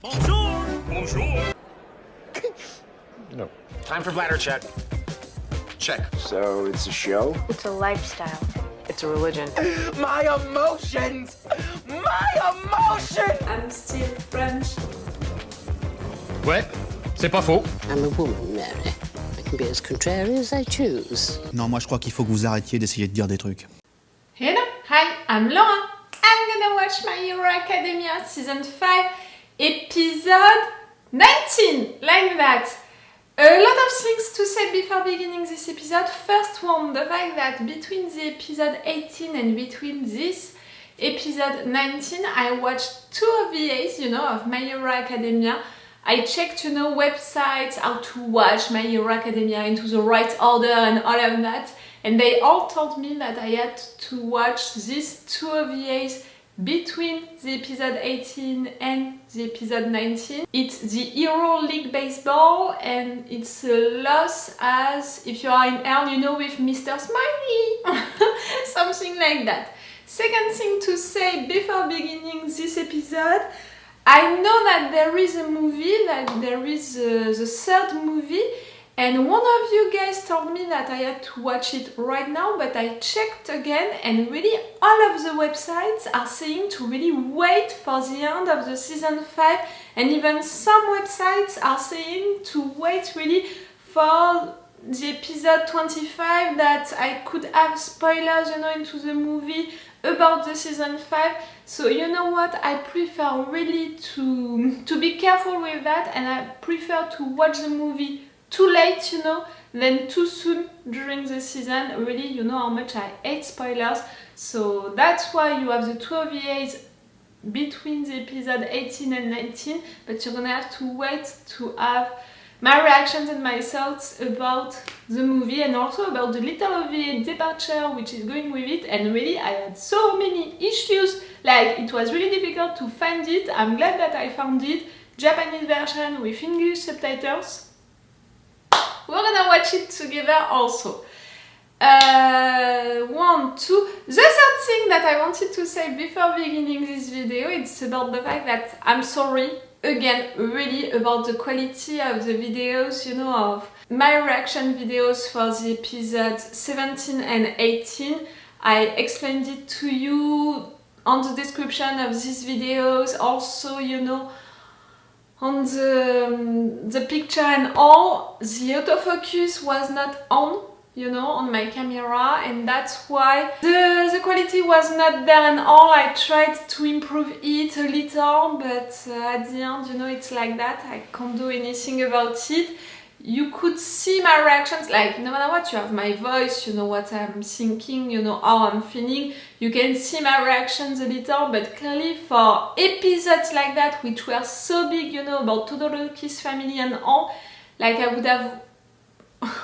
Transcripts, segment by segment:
Bonjour! Bonjour! No. Time for bladder check. Check. So it's a show? It's a lifestyle. It's a religion. My emotions! My emotions! I'm still French. Ouais, c'est pas faux. I'm a woman, Mary. I can be as contrary as I choose. Non, moi je crois qu'il faut que vous arrêtiez d'essayer de dire des trucs. Hello, hi, I'm Laura. I'm gonna watch My Hero Academia Season 5, Episode 19, like that. A lot of things to say before beginning this episode. First one, the fact that between the episode 18 and between this episode 19, I watched 2 OVAs, of My Hero Academia. I checked, websites, how to watch My Hero Academia into the right order and all of that. And they all told me that I had to watch these 2 OVAs between the episode 18 and the episode 19. It's the Hero League Baseball and it's a loss as if you are in hell, with Mr. Smiley. Something like that. Second thing to say before beginning this episode, I know that there is a movie, that there is the 3rd movie, and one of you guys told me that I had to watch it right now, but I checked again and really all of the websites are saying to really wait for the end of the season 5, and even some websites are saying to wait really for the episode 25, that I could have spoilers, into the movie about the season 5. So you know what, I prefer really to be careful with that, and I prefer to watch the movie too late, than too soon during the season. Really, you know how much I hate spoilers. So that's why you have the 2 OVAs between the episode 18 and 19, but you're gonna have to wait to have my reactions and my thoughts about the movie, and also about the little OVA departure which is going with it. And really, I had so many issues, like it was really difficult to find it. I'm glad that I found it, Japanese version with English subtitles. We're gonna watch it together also. 1, 2. The third thing that I wanted to say before beginning this video, it's about the fact that I'm sorry, again, really, about the quality of the videos, of my reaction videos for the episodes 17 and 18. I explained it to you on the description of these videos, also, on the picture and all. The autofocus was not on, on my camera, and that's why the quality was not there and all. I tried to improve it a little, but at the end, it's like that. I can't do anything about it. You could see my reactions, like no matter what, you have my voice, what I'm thinking, how I'm feeling. You can see my reactions a little, but clearly for episodes like that, which were so big, about Todoroki's family and all, like I would have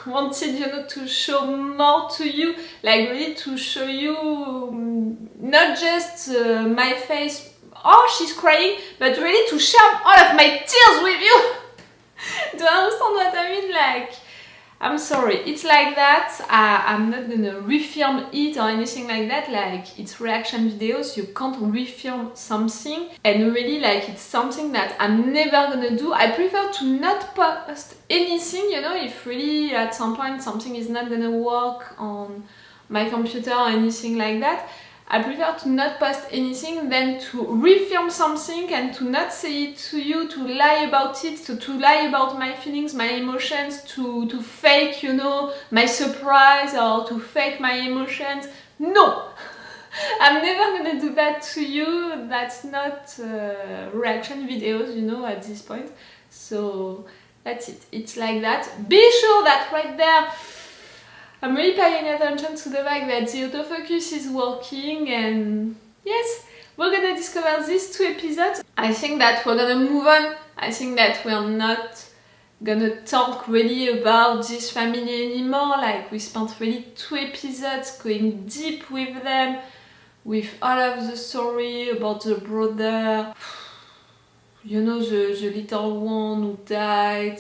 wanted, to show more to you, like really to show you not just my face, oh she's crying, but really to share all of my tears with you. Do you understand what I mean? Like, I'm sorry, it's like that. I'm not gonna refilm it or anything like that. Like, it's reaction videos, you can't refilm something, and really, like, it's something that I'm never gonna do. I prefer to not post anything, if really at some point something is not gonna work on my computer or anything like that. I prefer to not post anything than to refilm something and to not say it to you, to lie about it, to lie about my feelings, my emotions, to fake, my surprise, or to fake my emotions. No! I'm never gonna do that to you. That's not reaction videos, at this point. So that's it. It's like that. Be sure that right there, I'm really paying attention to the fact that the autofocus is working, and yes, we're gonna discover these 2 episodes. I think that we're gonna move on. I think that we're not gonna talk really about this family anymore. Like, we spent really 2 episodes going deep with them, with all of the story about the brother. The little one who died,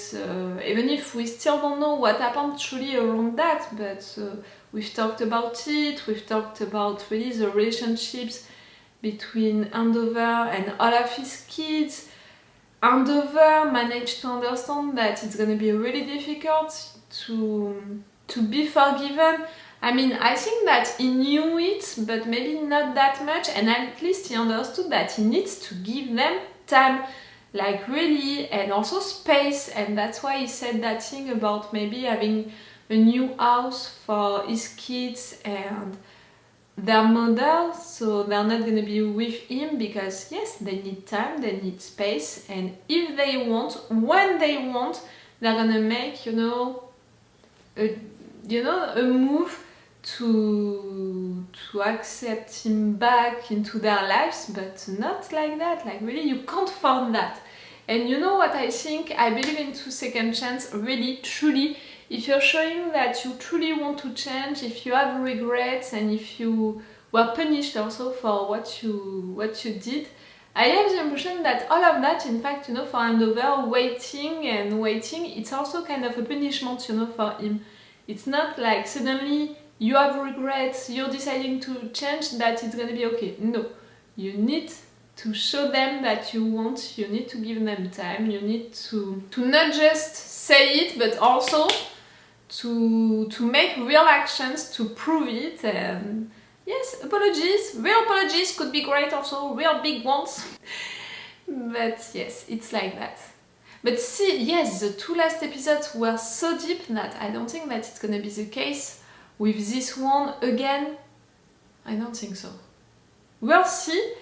even if we still don't know what happened truly around that, but we've talked about it, we've talked about really the relationships between Andover and all of his kids. Andover managed to understand that it's gonna be really difficult to be forgiven. I mean, I think that he knew it, but maybe not that much, and at least he understood that he needs to give them time, like really, and also space, and that's why he said that thing about maybe having a new house for his kids and their mother, so they're not gonna be with him because yes, they need time, they need space, and if they want, when they want, they're gonna make, you know, a move to accept him back into their lives, but not like that. Like really, you can't force that. And you know what I think? I believe into second chance, really, truly. If you're showing that you truly want to change, if you have regrets, and if you were punished also for what you did, I have the impression that all of that, in fact, you know, for Andover, waiting, it's also kind of a punishment, you know, for him. It's not like suddenly you have regrets, you're deciding to change, that it's gonna be okay. No, you need to show them that you want, you need to give them time, you need to not just say it, but also to make real actions to prove it. And yes, apologies, real apologies could be great also, real big ones. But yes, it's like that. But see, yes, the 2 last episodes were so deep that I don't think that it's gonna be the case with this one again. I don't think so. We'll see.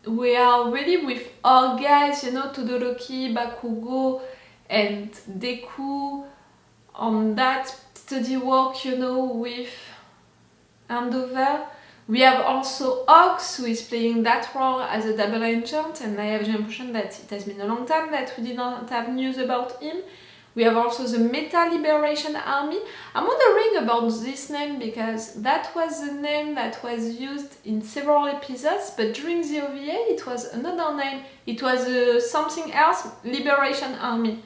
We are really with our guys, you know, Todoroki, Bakugo and Deku on that study work, you know, with Andover. We have also Ox, who is playing that role as a double agent, and I have the impression that it has been a long time that we did not have news about him. We have also the Meta Liberation Army. I'm wondering about this name because that was the name that was used in several episodes, but during the OVA it was another name. It was something else, Liberation Army.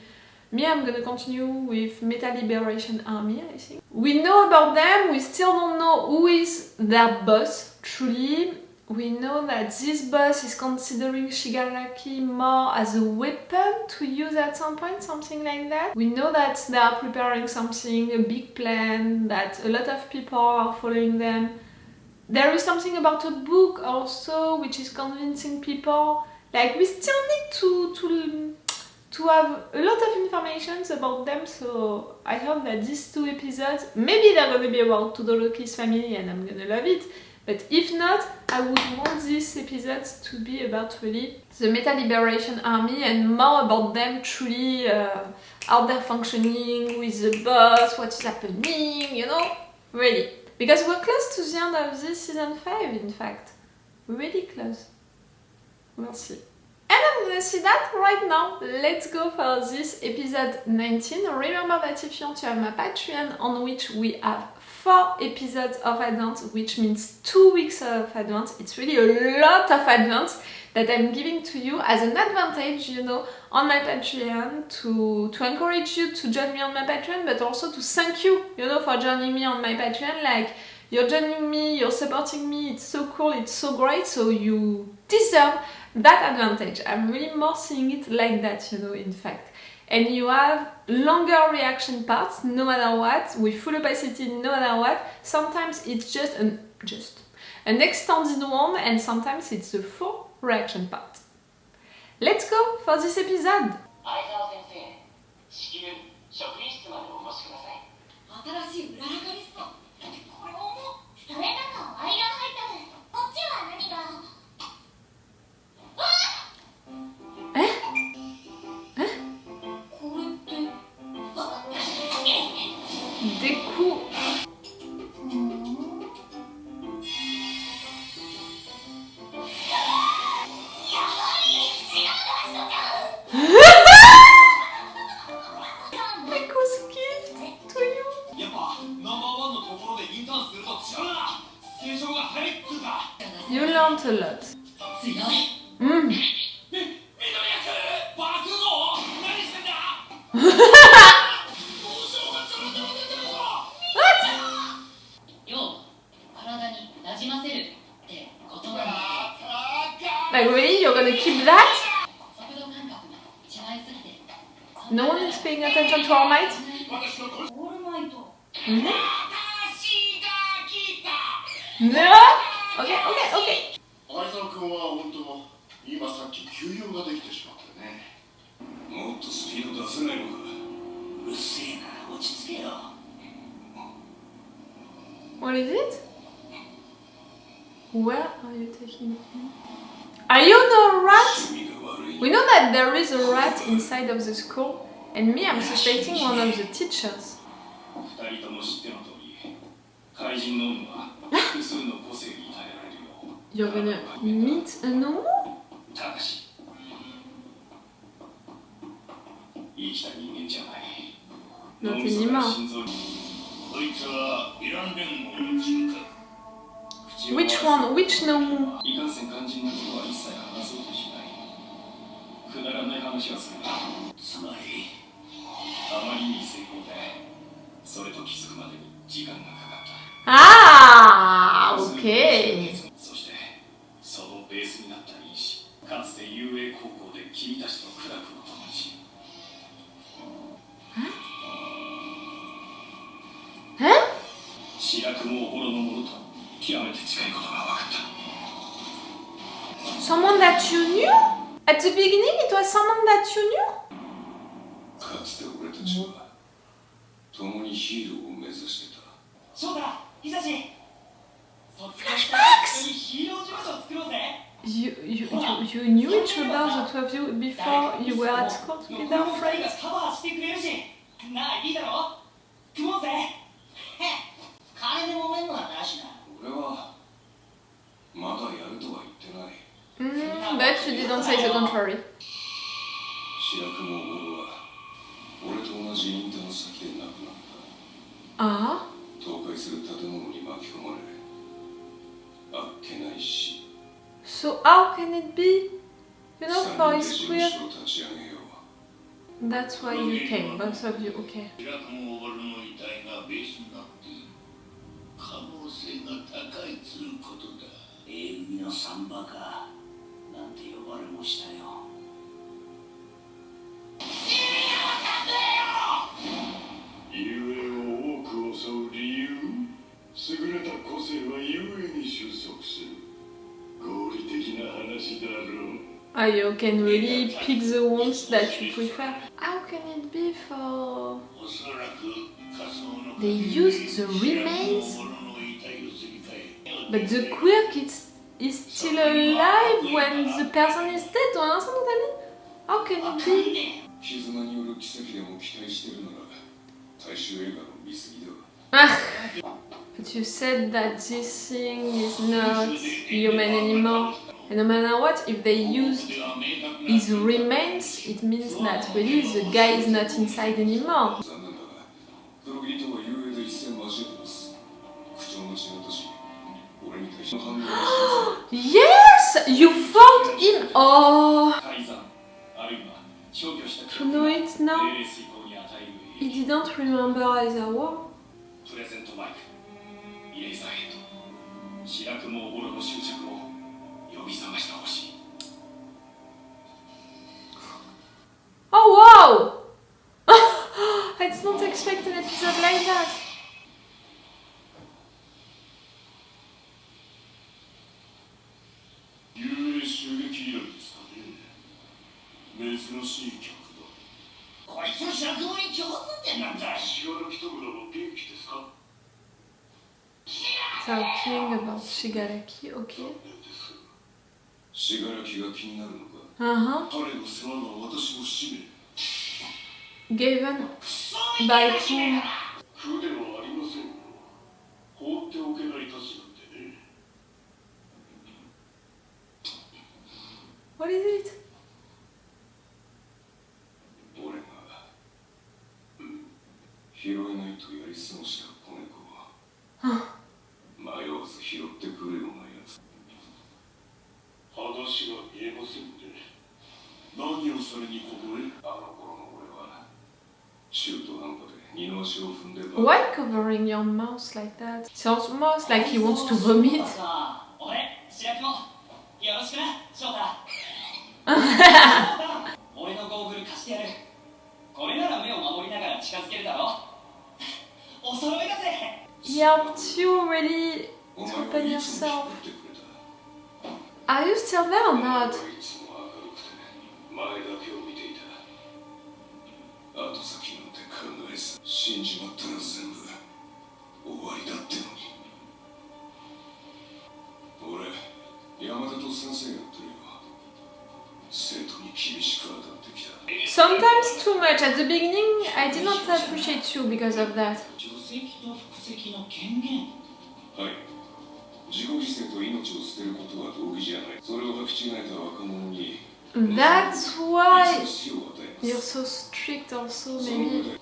Me, I'm gonna continue with Meta Liberation Army, I think. We know about them, we still don't know who is their boss, truly. We know that this boss is considering Shigaraki more as a weapon to use at some point, something like that. We know that they are preparing something, a big plan, that a lot of people are following them. There is something about a book also, which is convincing people. Like, we still need to have a lot of information about them, so I hope that these 2 episodes, maybe they're gonna be about Todoroki's family and I'm gonna love it, but if not, I would want these episodes to be about really the Meta Liberation Army and more about them truly out there functioning with the boss, what is happening, you know, really. Because we're close to the end of this season 5, in fact. Really close. We'll see. And I'm gonna see that right now. Let's go for this episode 19. Remember that if you want to have my Patreon, on which we have 4 episodes of advance, which means 2 weeks of advance. It's really a lot of advance that I'm giving to you as an advantage, you know, on my Patreon to encourage you to join me on my Patreon, but also to thank you, you know, for joining me on my Patreon. Like, you're joining me, you're supporting me, it's so cool, it's so great, so you deserve that advantage. I'm really more seeing it like that, you know, in fact. And you have longer reaction parts, no matter what, with full opacity, no matter what. Sometimes it's just an extended one, and sometimes it's the full reaction part. Let's go for this episode! Aizawa sensei, 至急職員室までお越しください。新しい裏ラガリスト。これもそれだとアイが入ったで。こっちは何が。Deku. Deku's gift to you. You learned a lot. Like, really? You're gonna keep that? No one is paying attention to our might? オールマイト Mm-hmm. 私が来た No! Okay, okay, okay. 相沢君は本当今さっき休養ができてしまったね。もっとスピード出せないのか。うるせえな落ち着けよ What is it? Where are you taking me? Are you the rat? We know that there is a rat inside of the school, and me, I'm suspecting one of the teachers. 二人とも知っての通り、怪人ノムは複数の個性に耐えられるよ。 You're gonna meet a Nomu? ただし、生きた人間じゃない。 Not 脳みそが anymore. 心臓に。こいつはイラン連合の人か。 Which one? Which Nomu? いかんせん肝心なことは一切話そうとしない。くだらない話はするな。つまり、あまりに成功で、それと気づくまでに時間がかかった。Ah, okay. そして、そのベースになった因子、かつて遊泳高校で君たちと苦楽を共にし。白くもおぼろのものと極めて近いことが分かった。 Someone that you knew? At the beginning, it was someone that you knew? かつて俺たちは共にヒーローを目指してた。翔太久し Flashbacks! ヒーロー事務所作ろうぜ You knew each other, the two of you, before you were at school together, friends? カバーしてくれるしなあいいだろ組もうぜ金で揉めんのはなしだ俺はまだやるとは言ってない。But you didn't say the contrary. 白くもおぼろは俺と同じインターン先で亡くなった。 Ah? 倒壊する建物に巻き込まれあっけないし。 So how can it be? You know, for his 事務 queer. 所を立ち上げよう。 That's why you came, both of you, okay. 白くもおぼろの遺体がベースになっている可能性が高いつうことだ。 A 組のサンバカなんて呼ばれもしたよ遊泳を多く襲う理由、優れた個性は遊泳に収束する。合理的な話だろう。 Ah, you can really pick the ones that you prefer. How can it be for... おそらく仮想の They used the remains? おぼろの遺体をすり替え But the quirk is still alive when the person is dead, ton instant dans ta vie? How can it be? 絆による奇跡でも期待してるなら大衆映画の見過ぎだ。 Ah. But you said that this thing is not human anymore. And no matter what, if they used his remains, it means that really the guy is not inside anymore. 残念だが、黒霧とは遊泳で一戦交えてます。口調の違う年、俺に対しての反応が示 Yes! You fought him! Oh! 改ざん、あるいは消去した To know it now? 命令遂行に与える He didn't remember Aizawa. プレゼントマイク、イエイザーヘッド、白くもおぼろの執着を呼び覚ましてほしい。 Oh wow! I didn't expect an episode like that. 遊泳襲撃以来ですかね。珍しい客だ。こいつの白雲に共通点なんだシガラキトムラは元気ですか？ Talking about Shigaraki, okay. シガラキが気になるのか。 Uh-huh. 彼の世話が私の使命。 Given by whom? 苦ではありませんよ。放っておけないたちなんでね。 What is it? 俺が、拾えないとやり過ごした子猫は、迷わず拾ってくるようなやつ。話が見えませんね。何をされにここへ？あの頃の俺は、中途半端で二の足を踏んでば。 Why covering your mouth like that? Sounds almost like he wants to vomit. 俺白雲よろしくな翔太俺のゴーグル貸してやるこ He helped you really to open yourself. Are you still there or not? 後先なんて考えず死んじまったら全部終わりだってのに俺山田と先生やってるよ生徒に厳しく当たってきた Sometimes too much. At the beginning, I did not appreciate you because of that. 除籍と服籍の権限はい自己犠牲と命を捨てることは道義じゃないそれを履き違えた若者に That's why you're so strict also, maybe.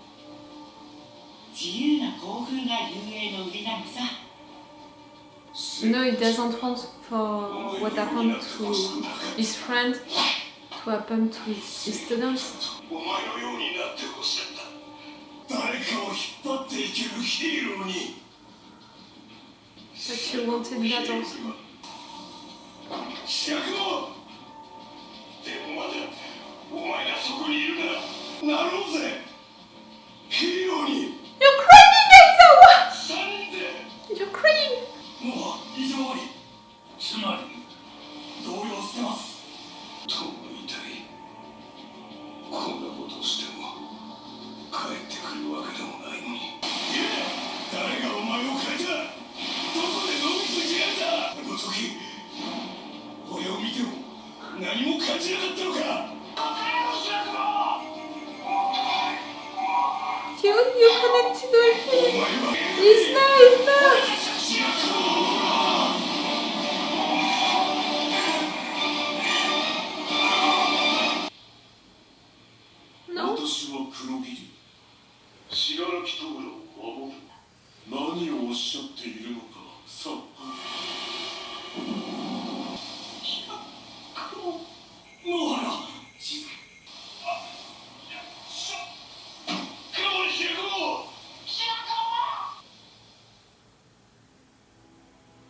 No, he doesn't want for what happened to his friend to happen to his students. But you wanted that also. でもまだお前がそこにいるならなろうぜヒーローに You're crying, Aizawa! 3人で You're crying! もう異常ありつまり動揺してますとも言いたいこんなことをしても帰ってくるわけでもないのにいや誰がお前を変えたどこでノミス違えたあの時俺を見ても何も感じなかったのか You connected with him! He's nice! No? 私は黒霧信楽戸村を守る何をおっしゃっているのかさっぱりもはや静か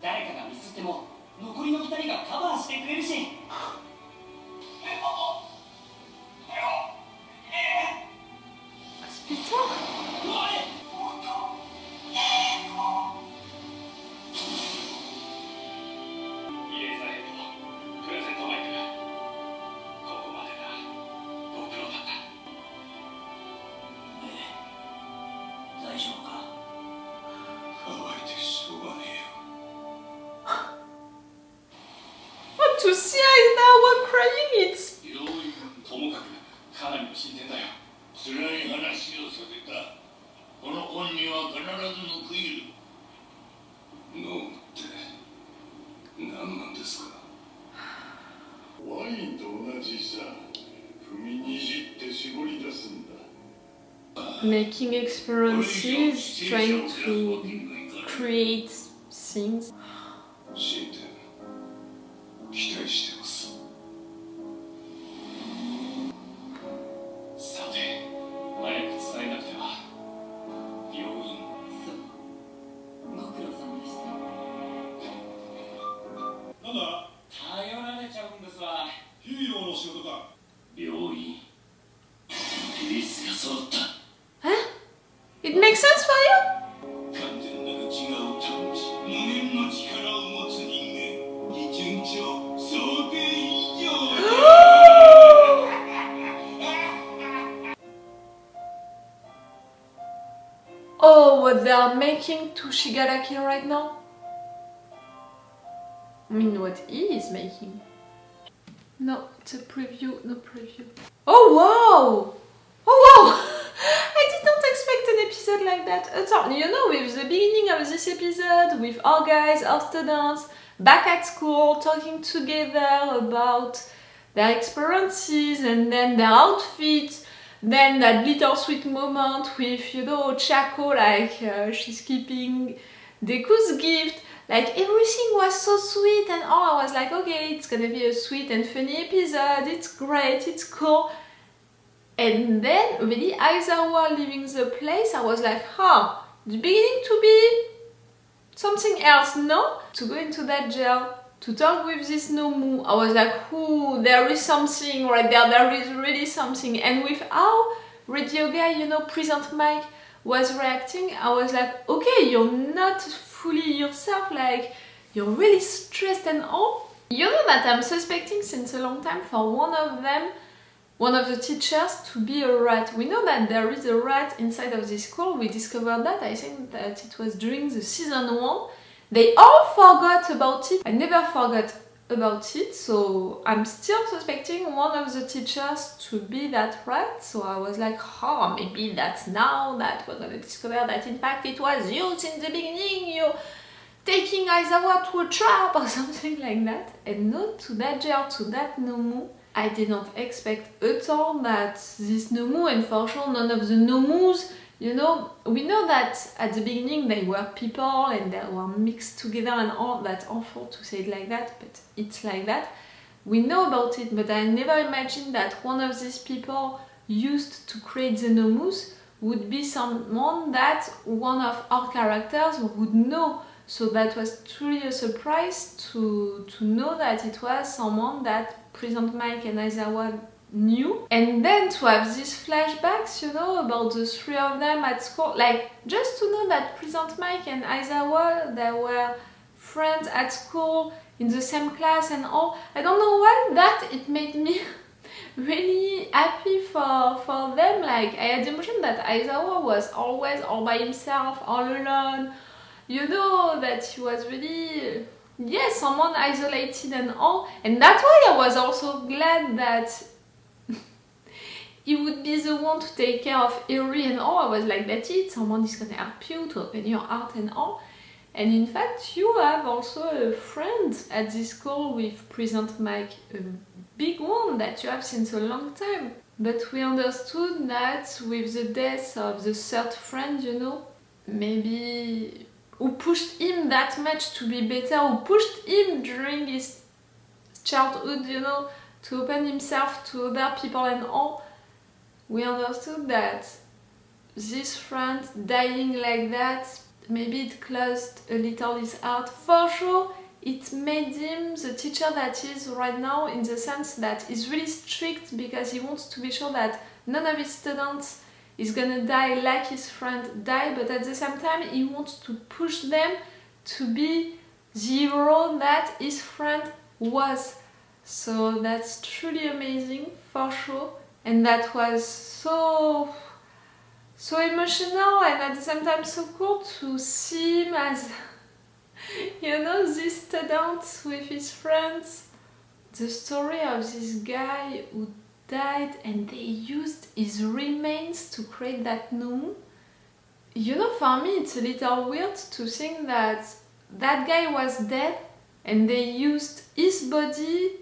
誰かがミスっても残りの2人がカバーしてくれるしTo see Aizawa crying, it's... ともかくかなりの進展だよ辛い話をさせたこの本には必ず報いるノーって何なんですかワインと同じさ踏みにじって絞り出すんだ Making experiences, trying to create things. 進展期待してますさて早く伝えなくては病院そうご苦労様でしたなんだ頼られちゃうんですわヒーローの仕事か病院ピースが揃った Huh? It makes sense for you? 完全なる自我を保ち無限の力を持つ人間順調想定以上Oh, what they are making to Shigaraki right now? I mean, what he is making. No, it's a preview, no preview. Oh wow! Oh wow! I did not expect an episode like that. So, you know, with the beginning of this episode, with our guys, our students, back at school, talking together about their experiences and then their outfits, then that little sweet moment with, you know, Ochaco, like she's keeping Deku's gift. Like everything was so sweet and oh, I was like, okay, it's gonna be a sweet and funny episode, it's great, it's cool. And then really Aizawa leaving the place, I was like, huh, it's beginning to be something else, no? To go into that jail, to talk with this Nomu, I was like, ooh, there is something right there, there is really something. And with how radio guy, you know, Present Mic, was reacting, I was like, okay, you're not fully yourself, like, you're really stressed and all. You know that I'm suspecting since a long time for one of the teachers to be a rat. We know that there is a rat inside of this school. We discovered that, I think that it was during the season 1. They all forgot about it. I never forgot about it, so I'm still suspecting one of the teachers to be that rat. So I was like, oh, maybe that's now that we're gonna discover that in fact it was you since the beginning, you taking Aizawa to a trap or something like that. And no, to that girl, to that Nomu, I did not expect at all that this Nomu, and for sure none of the Nomus, you know, we know that at the beginning they were people and they were mixed together and all. That's awful to say it like that, but it's like that. We know about it, but I never imagined that one of these people used to create the Nomus would be someone that one of our characters would know. So that was truly a surprise to know that it was someone that Present Mic and Aizawa knew. And then to have these flashbacks, you know, about the three of them at school, like just to know that Present Mic and Aizawa, they were friends at school, in the same class and all. I don't know why that it made me really happy for them. Like, I had the impression that Aizawa was always all by himself, all alone. You know, that he was really, yes, someone isolated and all. And that's why I was also glad that he would be the one to take care of Eri and all. I was like, that's it, someone is gonna help you to open your heart and all. And in fact, you have also a friend at this school with Present Mic, a big one that you have since a long time. But we understood that with the death of the third friend, you know, maybe who pushed him that much to be better, who pushed him during his childhood, you know, to open himself to other people and all, we understood that this friend dying like that, maybe it closed a little his heart. For sure, it made him the teacher that he is right now, in the sense that he's really strict because he wants to be sure that none of his students is gonna die like his friend died, but at the same time he wants to push them to be the hero that his friend was. So that's truly amazing, for sure. And that was so emotional and at the same time so cool to see him as, you know, this student with his friends. The story of this guy who died and they used his remains to create that Nomu. You know, for me it's a little weird to think that that guy was dead and they used his body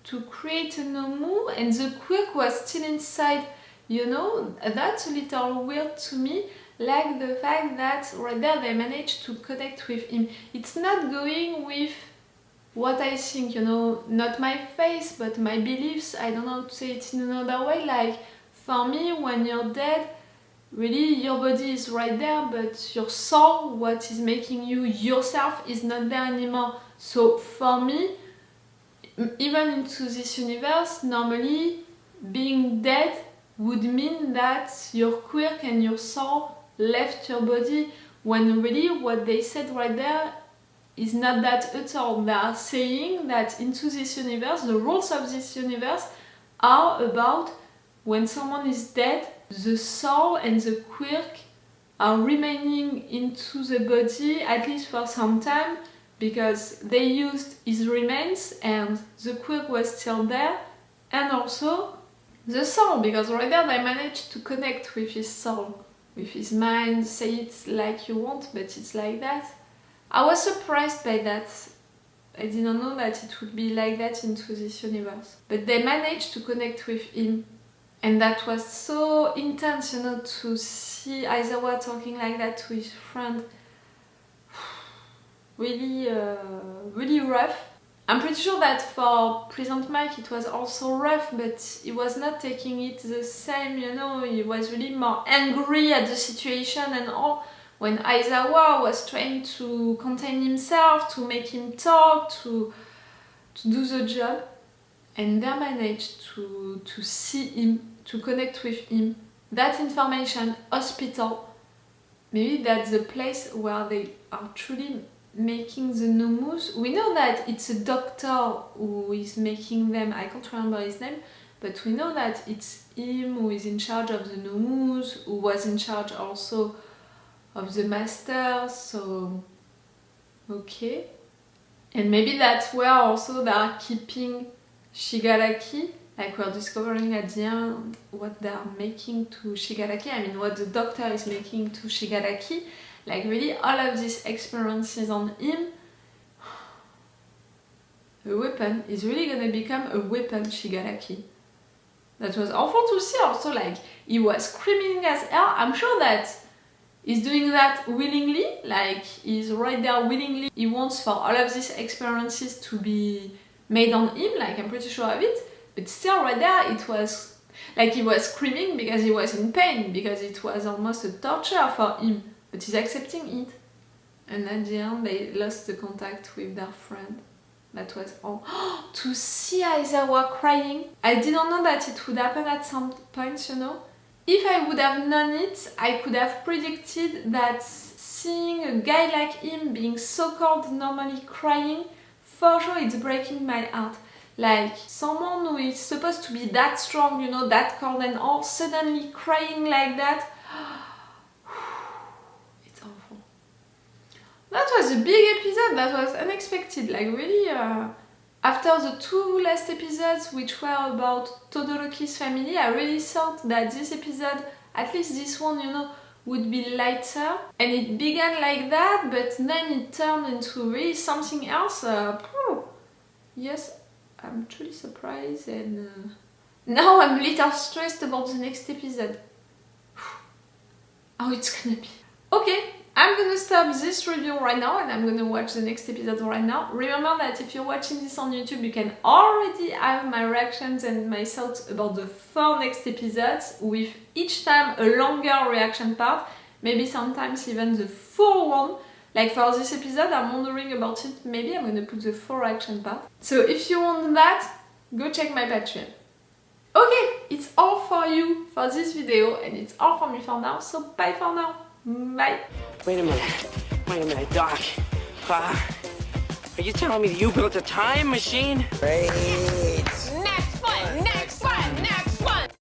to create a Nomu and the quirk was still inside. You know, that's a little weird to me, like the fact that right there they managed to connect with him. It's not going with what I think, you know, not my face, but my beliefs. I don't know how to say it in another way. Like, for me, when you're dead, really your body is right there, but your soul, what is making you yourself, is not there anymore. So for me, even into this universe, normally being dead would mean that your quirk and your soul left your body, when really what they said right there is not that at all. They are saying that into this universe, the rules of this universe are about when someone is dead, the soul and the quirk are remaining into the body, at least for some time, because they used his remains and the quirk was still there, and also the soul, because right there they managed to connect with his soul, with his mind. Say it like you want, but it's like that. I was surprised by that. I didn't know that it would be like that into this universe. But they managed to connect with him. And that was so intense, you know, to see Aizawa talking like that to his friend. Really, really rough. I'm pretty sure that for Present Mic it was also rough, but he was not taking it the same, you know. He was really more angry at the situation and all. When Aizawa was trying to contain himself, to make him talk, to do the job, and they managed to see him, to connect with him. that information, hospital, maybe that's the place where they are truly making the Nomus. We know that it's a doctor who is making them, I can't remember his name, but we know that it's him who is in charge of the Nomus, who was in charge also of the master, so okay. And maybe that's where also they are keeping Shigaraki, like we're discovering at the end what they are making to Shigaraki, I mean what the doctor is making to Shigaraki, like really all of these experiences on him. A weapon is really gonna become a weapon, Shigaraki. That was awful to see also, like he was screaming as hell. I'm sure that he's doing that willingly, like he's right there willingly. He wants for all of these experiences to be made on him, like I'm pretty sure of it. But still right there, it was like he was screaming because he was in pain, because it was almost a torture for him. But he's accepting it. And at the end, they lost the contact with their friend. That was all. To see Aizawa crying. I didn't know that it would happen at some point, you know. If I would have known it, I could have predicted that seeing a guy like him being so cold, normally crying, for sure it's breaking my heart. Like, someone who is supposed to be that strong, you know, that cold and all, suddenly crying like that. It's awful. That was a big episode, that was unexpected, like really, after the two last episodes which were about Todoroki's family, I really thought that this episode, at least this one, you know, would be lighter. And it began like that, but then it turned into really something else. Yes, I'm truly surprised, and now I'm a little stressed about the next episode. How it's gonna be. Okay, I'm gonna stop this review right now and I'm gonna watch the next episode right now. Remember that if you're watching this on YouTube, you can already have my reactions and my thoughts about the 4 next episodes, with each time a longer reaction part, maybe sometimes even the full one. Like for this episode, I'm wondering about it, maybe I'm gonna put the 4 reaction part. So if you want that, go check my Patreon. Okay, it's all for you for this video, and it's all for me for now, so bye for now. Bye. Wait a minute, Doc. Are you telling me that you built a time machine? Hey.